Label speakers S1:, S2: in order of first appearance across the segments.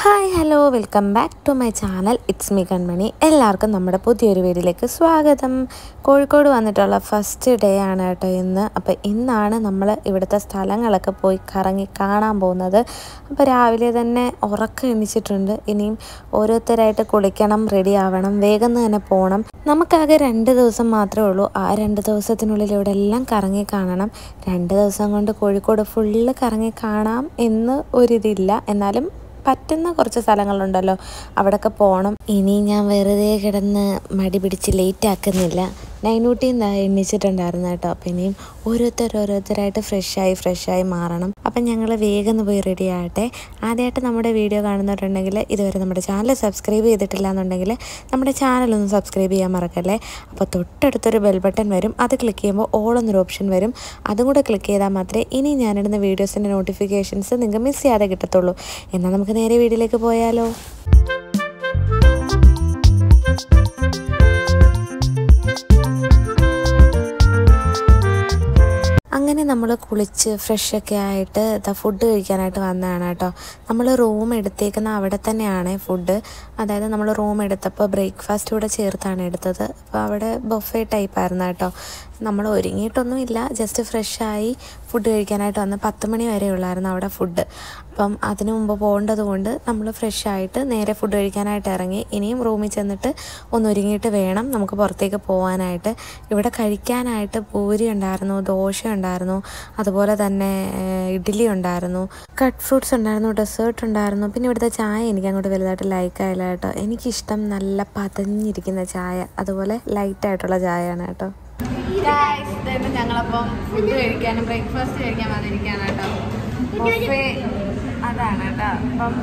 S1: Hi hello welcome back to my channel. It's me Kanmani. എല്ലാവർക്കും നമ്മുടെ പുതിയൊരു വീഡിയോയിലേക്ക് സ്വാഗതം. കോഴിക്കോട് വന്നിട്ടുള്ള ഫസ്റ്റ് ഡേ ആണ് കേട്ടോ ഇന്ന്. അപ്പോൾ ഇന്നാണ് നമ്മൾ ഇവിടുത്തെ സ്ഥലങ്ങളൊക്കെ പോയി കറങ്ങി കാണാൻ പോകുന്നത്. അപ്പോൾ രാവിലെ തന്നെ ഉറക്കം എണിച്ചിട്ടുണ്ട്. ഇനിയും ഓരോരുത്തരായിട്ട് കുളിക്കണം, റെഡി ആവണം, വേഗം തന്നെ പോകണം. നമുക്കാകെ 2 ദിവസം മാത്രമേ ഉള്ളൂ. ആ 2 ദിവസത്തിനുള്ളിൽ ഇവിടെ എല്ലാം കറങ്ങി കാണണം. 2 ദിവസം കൊണ്ട് കോഴിക്കോട് ഫുള്ള് കറങ്ങി കാണാം എന്ന് ഒരിതില്ല. എന്നാലും പറ്റുന്ന കുറച്ച് സ്ഥലങ്ങളുണ്ടല്ലോ, അവിടെയൊക്കെ പോകണം. ഇനി ഞാൻ വെറുതെ കിടന്ന് മടി പിടിച്ച് ലേറ്റ് ആക്കുന്നില്ല. നൈനൂട്ടിയും എണ്ണിച്ചിട്ടുണ്ടായിരുന്നു കേട്ടോ. അപ്പം ഇനിയും ഓരോരുത്തരായിട്ട് ഫ്രഷായി മാറണം. അപ്പം ഞങ്ങൾ വേഗം പോയി റെഡി ആകട്ടെ. ആദ്യമായിട്ട് നമ്മുടെ വീഡിയോ കാണുന്നവരുണ്ടെങ്കിൽ ഇതുവരെ നമ്മുടെ ചാനൽ സബ്സ്ക്രൈബ് ചെയ്തിട്ടില്ല എന്നുണ്ടെങ്കിൽ നമ്മുടെ ചാനലൊന്ന് സബ്സ്ക്രൈബ് ചെയ്യാൻ മറക്കല്ലേ. അപ്പോൾ തൊട്ടടുത്തൊരു ബെൽ ബട്ടൺ വരും. അത് ക്ലിക്ക് ചെയ്യുമ്പോൾ ഓൾ എന്നൊരു ഓപ്ഷൻ വരും. അതും കൂടെ ക്ലിക്ക് ചെയ്താൽ മാത്രമേ ഇനി ഞാനിടുന്ന വീഡിയോസിൻ്റെ നോട്ടിഫിക്കേഷൻസ് നിങ്ങൾക്ക് മിസ് ചെയ്യാതെ കിട്ടത്തുള്ളൂ. എന്നാൽ നമുക്ക് നേരെ വീഡിയോയിലേക്ക് പോയാലോ. അങ്ങനെ നമ്മൾ കുളിച്ച് ഫ്രഷൊക്കെ ആയിട്ട് ഫുഡ് കഴിക്കാനായിട്ട് വന്നതാണ് കേട്ടോ. നമ്മൾ റൂം എടുത്തേക്കുന്ന അവിടെ തന്നെയാണ് ഫുഡ്. അതായത് നമ്മൾ റൂം എടുത്തപ്പോൾ ബ്രേക്ക്ഫാസ്റ്റ് കൂടെ ചേർത്താണ് എടുത്തത്. അപ്പോൾ അവിടെ ബൊഫേ ടൈപ്പായിരുന്നു കേട്ടോ. നമ്മൾ ഒരുങ്ങിയിട്ടൊന്നുമില്ല, ജസ്റ്റ് ഫ്രഷായി ഫുഡ് കഴിക്കാനായിട്ട് വന്ന് 10 മണി വരെ ഉള്ളായിരുന്നു അവിടെ ഫുഡ്. അപ്പം അതിനു മുമ്പ് പോകേണ്ടത് കൊണ്ട് നമ്മൾ ഫ്രഷായിട്ട് നേരെ ഫുഡ് കഴിക്കാനായിട്ട് ഇറങ്ങി. ഇനിയും റൂമിൽ ചെന്നിട്ട് ഒന്നൊരുങ്ങിയിട്ട് വേണം നമുക്ക് പുറത്തേക്ക് പോകാനായിട്ട്. ഇവിടെ കഴിക്കാനായിട്ട് പൂരി ഉണ്ടായിരുന്നു, ദോശ ഉണ്ടായിരുന്നു, അതുപോലെ തന്നെ ഇഡ്ഡലി ഉണ്ടായിരുന്നു, കട്ട് ഫ്രൂട്ട്സ് ഉണ്ടായിരുന്നു, ഡെസേർട്ട് ഉണ്ടായിരുന്നു. പിന്നെ ഇവിടുത്തെ ചായ എനിക്ക് അങ്ങോട്ട് വലുതായിട്ട് ലൈക്കായില്ല കേട്ടോ. എനിക്കിഷ്ടം നല്ല പതഞ്ഞിരിക്കുന്ന ചായ, അതുപോലെ ലൈറ്റായിട്ടുള്ള ചായയാണ് കേട്ടോ. ഞങ്ങളപ്പം ഫുഡ് കഴിക്കാനും ബ്രേക്ക്ഫാസ്റ്റ് കഴിക്കാൻ വന്നിരിക്കുകയാണ് കേട്ടോ. ബൊഫേ അതാണ് കേട്ടോ. അപ്പം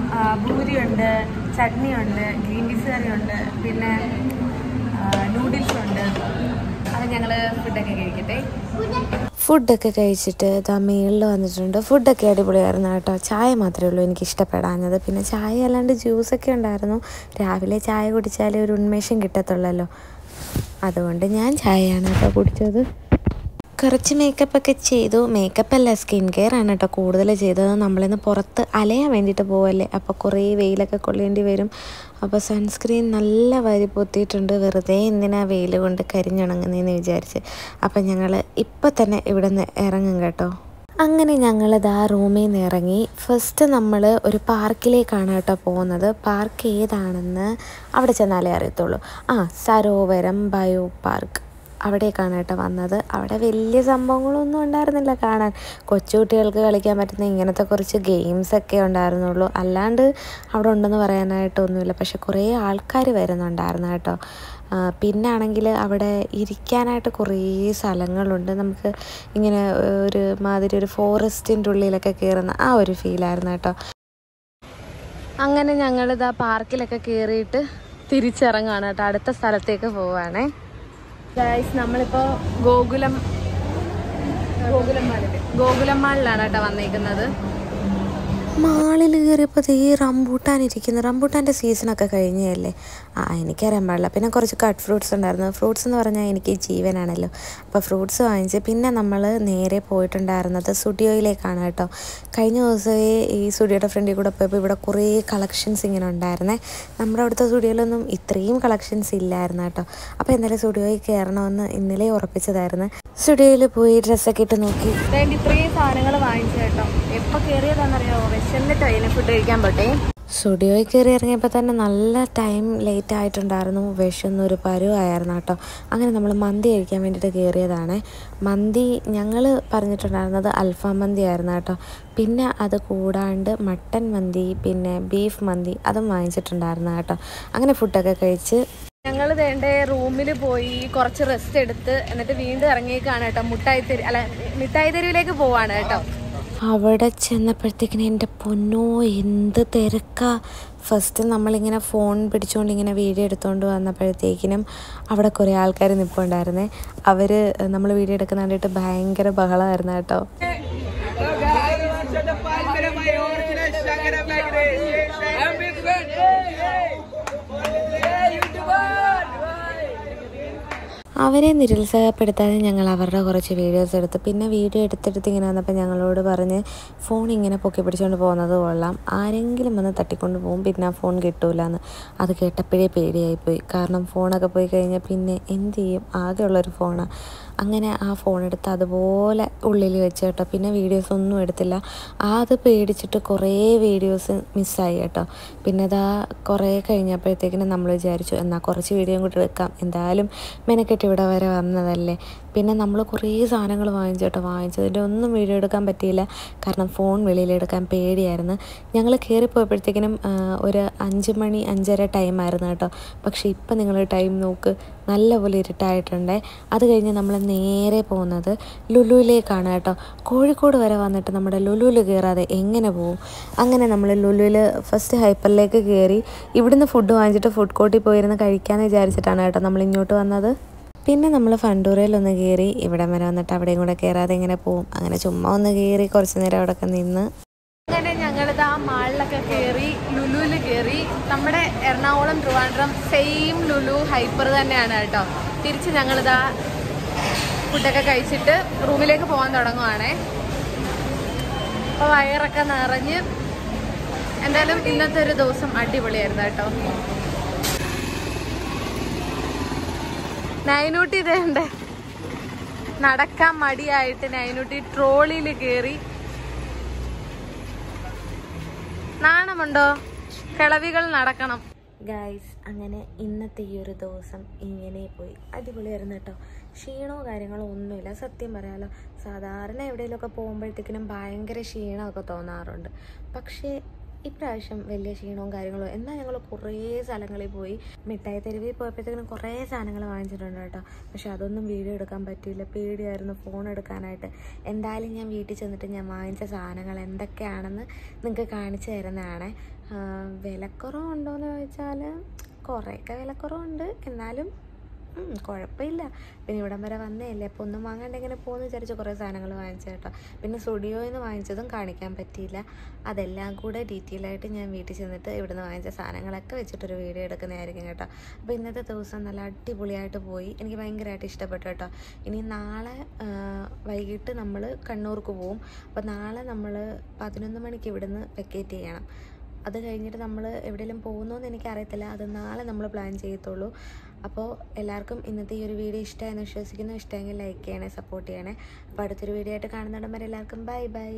S1: പൂരിയുണ്ട്, ചട്നിയുണ്ട്, ഗ്രീൻ പീസ് കറിയുണ്ട്, പിന്നെ നൂഡിൽസ് ഉണ്ട്. അത് ഞങ്ങൾ ഫുഡൊക്കെ കഴിക്കട്ടെ. ഫുഡൊക്കെ കഴിച്ചിട്ട് മേളിൽ വന്നിട്ടുണ്ട്. ഫുഡൊക്കെ അടിപൊളിയായിരുന്നു കേട്ടോ. ചായ മാത്രമേ ഉള്ളൂ എനിക്ക് ഇഷ്ടപ്പെടാഞ്ഞത്. പിന്നെ ചായ അല്ലാണ്ട് ജ്യൂസൊക്കെ ഉണ്ടായിരുന്നു. രാവിലെ ചായ കുടിച്ചാലേ ഒരു ഉന്മേഷം കിട്ടത്തുള്ളല്ലോ, അതുകൊണ്ട് ഞാൻ ചായയാണ് കേട്ടോ കുടിച്ചത്. കുറച്ച് മേക്കപ്പൊക്കെ ചെയ്തു. മേക്കപ്പല്ല, സ്കിൻ കെയർ ആണ് കേട്ടോ കൂടുതൽ ചെയ്തത്. നമ്മളിന്ന് പുറത്ത് അലയാൻ വേണ്ടിയിട്ട് പോവല്ലേ, അപ്പോൾ കുറേ വെയിലൊക്കെ കൊള്ളേണ്ടി വരും. അപ്പോൾ സൺസ്ക്രീൻ നല്ല വരി പൊത്തിയിട്ടുണ്ട്. വെറുതെ എന്തിനാ വെയിൽ കൊണ്ട് കരിഞ്ഞുണങ്ങുന്നതെന്ന് വിചാരിച്ച്. അപ്പം ഞങ്ങൾ ഇപ്പം തന്നെ ഇവിടെ നിന്ന് ഇറങ്ങും കേട്ടോ. അങ്ങനെ ഞങ്ങളിത് ആ റൂമിൽ നിന്ന് ഇറങ്ങി. ഫസ്റ്റ് നമ്മൾ ഒരു പാർക്കിലേക്കാണ് കേട്ടോ പോകുന്നത്. പാർക്ക് ഏതാണെന്ന് അവിടെ ചെന്നാലേ അറിയത്തുള്ളൂ. സരോവരം ബയോ പാർക്ക്, അവിടേക്കാണ് കേട്ടോ വന്നത്. അവിടെ വലിയ സംഭവങ്ങളൊന്നും ഉണ്ടായിരുന്നില്ല കാണാൻ. കൊച്ചുകുട്ടികൾക്ക് കളിക്കാൻ പറ്റുന്ന ഇങ്ങനത്തെ കുറച്ച് ഗെയിംസൊക്കെ ഉണ്ടായിരുന്നുള്ളൂ. അല്ലാണ്ട് അവിടെ ഉണ്ടെന്ന് പറയാനായിട്ടൊന്നുമില്ല. പക്ഷെ കുറേ ആൾക്കാർ വരുന്നുണ്ടായിരുന്നു കേട്ടോ. പിന്നെ ആണെങ്കിൽ അവിടെ ഇരിക്കാനായിട്ട് കുറേ സ്ഥലങ്ങളുണ്ട്. നമുക്ക് ഇങ്ങനെ ഒരു മാതിരി ഒരു ഫോറസ്റ്റിൻ്റെ ഉള്ളിലൊക്കെ കയറുന്ന ആ ഒരു ഫീലായിരുന്നു കേട്ടോ. അങ്ങനെ ഞങ്ങളിതാ പാർക്കിലൊക്കെ കയറിയിട്ട് തിരിച്ചിറങ്ങുകയാണ് കേട്ടോ. അടുത്ത സ്ഥലത്തേക്ക് പോവുകയാണേ. നമ്മളിപ്പോൾ ഗോകുലം മാളിലാണ് കേട്ടോ വന്നേക്കുന്നത്. മാളിൽ കയറിയപ്പോൾ ഈ റംബൂട്ടാൻ ഇരിക്കുന്നു. റംബൂട്ടാൻ്റെ സീസണൊക്കെ കഴിഞ്ഞല്ലേ. എനിക്കറിയാൻ പാടില്ല. പിന്നെ കുറച്ച് കട്ട് ഫ്രൂട്ട്സ് ഉണ്ടായിരുന്നു. ഫ്രൂട്ട്സ് എന്ന് പറഞ്ഞാൽ എനിക്ക് ജീവനാണല്ലോ. അപ്പോൾ ഫ്രൂട്ട്സ് വാങ്ങിച്ച് പിന്നെ നമ്മൾ നേരെ പോയിട്ടുണ്ടായിരുന്നത് സ്റ്റുഡിയോയിലേക്കാണ് കേട്ടോ. കഴിഞ്ഞ ദിവസമേ ഈ സ്റ്റുഡിയോയുടെ ഫ്രണ്ടിൽ കൂടെ പോയപ്പോൾ ഇവിടെ കുറേ കളക്ഷൻസ് ഇങ്ങനെ ഉണ്ടായിരുന്നേ. നമ്മുടെ അവിടുത്തെ സ്റ്റുഡിയോയിലൊന്നും ഇത്രയും കളക്ഷൻസ് ഇല്ലായിരുന്നു കേട്ടോ. അപ്പോൾ എന്തായാലും സ്റ്റുഡിയോയിൽ കയറണമെന്ന് ഇന്നലെ ഉറപ്പിച്ചതായിരുന്നു. സ്റ്റുഡിയോയിൽ പോയി ഡ്രസ്സൊക്കെ ഇട്ട് നോക്കി. ഇത്രയും സാധനങ്ങൾ വാങ്ങിച്ചു കേട്ടോ. എപ്പോൾ കയറിയതാണെന്നറിയാമോ? വിശന്നിട്ട് അതിന് ഫുഡ് കഴിക്കാൻ പോട്ടെ. സ്റ്റുഡിയോയിൽ കയറി ഇറങ്ങിയപ്പോൾ തന്നെ നല്ല ടൈം ലേറ്റ് ആയിട്ടുണ്ടായിരുന്നു. വിശന്നൊരു പരുവായിരുന്നു കേട്ടോ. അങ്ങനെ നമ്മൾ മന്തി കഴിക്കാൻ വേണ്ടിയിട്ട് കയറിയതാണ്. മന്തി ഞങ്ങൾ പറഞ്ഞിട്ടുണ്ടായിരുന്നത് അൽഫാം മന്തി ആയിരുന്നു കേട്ടോ. പിന്നെ അത് കൂടാണ്ട് മട്ടൻ മന്തി, പിന്നെ ബീഫ് മന്തി അതും വാങ്ങിച്ചിട്ടുണ്ടായിരുന്നു കേട്ടോ. അങ്ങനെ ഫുഡൊക്കെ കഴിച്ച് ഞങ്ങൾ വേണ്ട റൂമിൽ പോയി കുറച്ച് റെസ്റ്റ് എടുത്ത് എന്നിട്ട് വീണ്ടും ഇറങ്ങിയേക്കാണ് കേട്ടോ. മിഠായി തെരുവിലേക്ക് പോവാണ് കേട്ടോ. അവിടെ ചെന്നപ്പോഴത്തേക്കിന് എൻ്റെ പൊന്നോ എന്ത് തിരക്കാ. ഫസ്റ്റ് നമ്മളിങ്ങനെ ഫോൺ പിടിച്ചുകൊണ്ട് ഇങ്ങനെ വീഡിയോ എടുത്തുകൊണ്ട് വന്നപ്പോഴത്തേക്കിനും അവിടെ കുറേ ആൾക്കാർ നിൽപ്പുണ്ടായിരുന്നേ. അവർ നമ്മൾ വീഡിയോ എടുക്കുന്ന കണ്ടിട്ട് ഭയങ്കര ബഹളമായിരുന്നു കേട്ടോ.
S2: അവരെ നിരുത്സാഹപ്പെടുത്താതെ ഞങ്ങൾ അവരുടെ കുറച്ച് വീഡിയോസ് എടുത്ത് പിന്നെ വീഡിയോ എടുത്തെടുത്ത് ഇങ്ങനെ വന്നപ്പോൾ ഞങ്ങളോട് പറഞ്ഞ് ഫോൺ ഇങ്ങനെ പൊക്കി പിടിച്ചുകൊണ്ട് പോകുന്നത് കൊള്ളാം, ആരെങ്കിലും വന്ന് തട്ടിക്കൊണ്ട് പോകും, പിന്നെ ആ ഫോൺ കിട്ടൂലെന്ന്. അത് കേട്ടപ്പോഴേ പേടിയായിപ്പോയി. കാരണം ഫോണൊക്കെ പോയി കഴിഞ്ഞാൽ പിന്നെ എന്ത് ചെയ്യും? ആകെയുള്ളൊരു ഫോണാണ്. അങ്ങനെ ആ ഫോൺ എടുത്ത് അതുപോലെ ഉള്ളിൽ വെച്ച് കേട്ടോ. പിന്നെ വീഡിയോസ് ഒന്നും എടുത്തില്ല. അത് പേടിച്ചിട്ട് കുറേ വീഡിയോസ് മിസ്സായി കേട്ടോ. പിന്നെ അതാ കുറേ കഴിഞ്ഞപ്പോഴത്തേക്കിനും നമ്മൾ വിചാരിച്ചു എന്നാൽ കുറച്ച് വീഡിയോ കൂടി എടുക്കാം, എന്തായാലും മെനക്കെട്ട് ഇവിടെ വരെ വന്നതല്ലേ. പിന്നെ നമ്മൾ കുറേ സാധനങ്ങൾ വാങ്ങിച്ചു കേട്ടോ. വാങ്ങിച്ചതിൻ്റെ ഒന്നും വീഡിയോ എടുക്കാൻ പറ്റിയില്ല, കാരണം ഫോൺ വെളിയിലെടുക്കാൻ പേടിയായിരുന്നു. ഞങ്ങൾ കയറിപ്പോയപ്പോഴത്തേക്കിനും ഒരു 5 മണി 5:30 ടൈമായിരുന്നു കേട്ടോ. പക്ഷേ ഇപ്പം നിങ്ങൾ ടൈം നോക്ക്, നല്ലപോലെ ഇരുട്ടായിട്ടുണ്ട്. അത് കഴിഞ്ഞ് നമ്മൾ നേരെ പോകുന്നത് ലുലുവിലേക്കാണ് കേട്ടോ. കോഴിക്കോട് വരെ വന്നിട്ട് നമ്മുടെ ലുലുവിൽ കയറാതെ എങ്ങനെ പോകും? അങ്ങനെ നമ്മൾ ലുലുവിൽ ഫസ്റ്റ് ഹൈപ്പറിലേക്ക് കയറി ഇവിടുന്ന് ഫുഡ് വാങ്ങിച്ചിട്ട് ഫുഡ് കോർട്ടിൽ പോയിരുന്ന് കഴിക്കാമെന്ന് വിചാരിച്ചിട്ടാണ് കേട്ടോ നമ്മൾ ഇങ്ങോട്ട് വന്നത്. പിന്നെ നമ്മൾ ഫണ്ടൂരയിലൊന്ന് കയറി ഇവിടം വരെ വന്നിട്ട് അവിടെയും കൂടെ കയറാതെ എങ്ങനെ പോകും? അങ്ങനെ ചുമ്മാ ഒന്ന് കയറി കുറച്ച് നേരം അവിടെയൊക്കെ നിന്ന്
S1: അങ്ങനെ ഞങ്ങളിത് ആ മാളിലൊക്കെ കയറി ലുലുവിൽ കയറി. നമ്മുടെ എറണാകുളം ട്രിവാൻഡ്രം സെയിം ലുലു ഹൈപ്പർ തന്നെയാണ് കേട്ടോ. തിരിച്ച് ഞങ്ങളിതാ ഫുഡൊക്കെ കഴിച്ചിട്ട് റൂമിലേക്ക് പോകാൻ തുടങ്ങുവാണേ. അപ്പോൾ വയറൊക്കെ നിറഞ്ഞ് എന്തായാലും ഇന്നത്തെ ഒരു ദിവസം അടിപൊളിയായിരുന്നു കേട്ടോ. നൈനൂട്ടി ഇതേണ്ട നടക്കാൻ മടിയായിട്ട് നൈനൂട്ടി ട്രോളിയിൽ കയറി. നാണമുണ്ടോ? കിളവികൾ നടക്കണം.
S2: ഗൈസ്, അങ്ങനെ ഇന്നത്തെ ഈ ഒരു ദിവസം ഇങ്ങനെ പോയി. അടിപൊളിയായിരുന്നു കേട്ടോ. ക്ഷീണമോ കാര്യങ്ങളോ ഒന്നുമില്ല. സത്യം പറയാലോ, സാധാരണ എവിടെയെങ്കിലുമൊക്കെ പോകുമ്പോഴത്തേക്കിനും ഭയങ്കര ക്ഷീണമൊക്കെ തോന്നാറുണ്ട്. പക്ഷേ ഇപ്രാവശ്യം വലിയ ക്ഷീണവും കാര്യങ്ങളും. എന്നാൽ ഞങ്ങൾ കുറേ സ്ഥലങ്ങളിൽ പോയി. മിഠായി തെരുവിൽ പോയപ്പോഴത്തേക്കിനും കുറേ സാധനങ്ങൾ വാങ്ങിച്ചിട്ടുണ്ട് കേട്ടോ. പക്ഷെ അതൊന്നും വീഡിയോ എടുക്കാൻ പറ്റിയില്ല, പേടിയായിരുന്നു ഫോൺ എടുക്കാനായിട്ട്. എന്തായാലും ഞാൻ വീട്ടിൽ ചെന്നിട്ട് ഞാൻ വാങ്ങിച്ച സാധനങ്ങൾ എന്തൊക്കെയാണെന്ന് നിങ്ങൾക്ക് കാണിച്ചു തരുന്നതാണ്. വിലക്കുറവുണ്ടോയെന്ന് ചോദിച്ചാൽ കുറേയൊക്കെ വിലക്കുറവുണ്ട്, എന്നാലും കുഴപ്പമില്ല. പിന്നെ ഇവിടം വരെ വന്നേയല്ലേ, അപ്പോൾ ഒന്നും വാങ്ങാണ്ട് എങ്ങനെ പോകുമെന്ന് വിചാരിച്ച് കുറേ സാധനങ്ങൾ വാങ്ങിച്ചു കേട്ടോ. പിന്നെ സ്റ്റുഡിയോയിൽ നിന്ന് വാങ്ങിച്ചതും കാണിക്കാൻ പറ്റിയില്ല. അതെല്ലാം കൂടെ ഡീറ്റെയിൽ ആയിട്ട് ഞാൻ വീട്ടിൽ ചെന്നിട്ട് ഇവിടുന്ന് വാങ്ങിച്ച സാധനങ്ങളൊക്കെ വെച്ചിട്ടൊരു വീഡിയോ എടുക്കുന്നതായിരിക്കും കേട്ടോ. അപ്പോൾ ഇന്നത്തെ ദിവസം നല്ല അടിപൊളിയായിട്ട് പോയി. എനിക്ക് ഭയങ്കരമായിട്ട് ഇഷ്ടപ്പെട്ടു കേട്ടോ. ഇനി നാളെ വൈകിട്ട് നമ്മൾ കണ്ണൂർക്ക് പോവും. അപ്പോൾ നാളെ നമ്മൾ 11 മണിക്ക് ഇവിടുന്ന് വെക്കേറ്റ് ചെയ്യണം. അത് കഴിഞ്ഞിട്ട് നമ്മൾ എവിടെയെങ്കിലും പോകുന്നോന്ന് എനിക്കറിയത്തില്ല, അത് നാളെ നമ്മൾ പ്ലാൻ ചെയ്യത്തുള്ളൂ. അപ്പോൾ എല്ലാവർക്കും ഇന്നത്തെ ഈ ഒരു വീഡിയോ ഇഷ്ടമായെന്ന് വിശ്വസിക്കുന്നു. ഇഷ്ടമെങ്കിൽ ലൈക്ക് ചെയ്യണേ, സപ്പോർട്ട് ചെയ്യണേ. അപ്പോൾ അടുത്തൊരു വീഡിയോ ആയിട്ട് കാണുന്നിടം വരെ എല്ലാവർക്കും ബൈ ബൈ.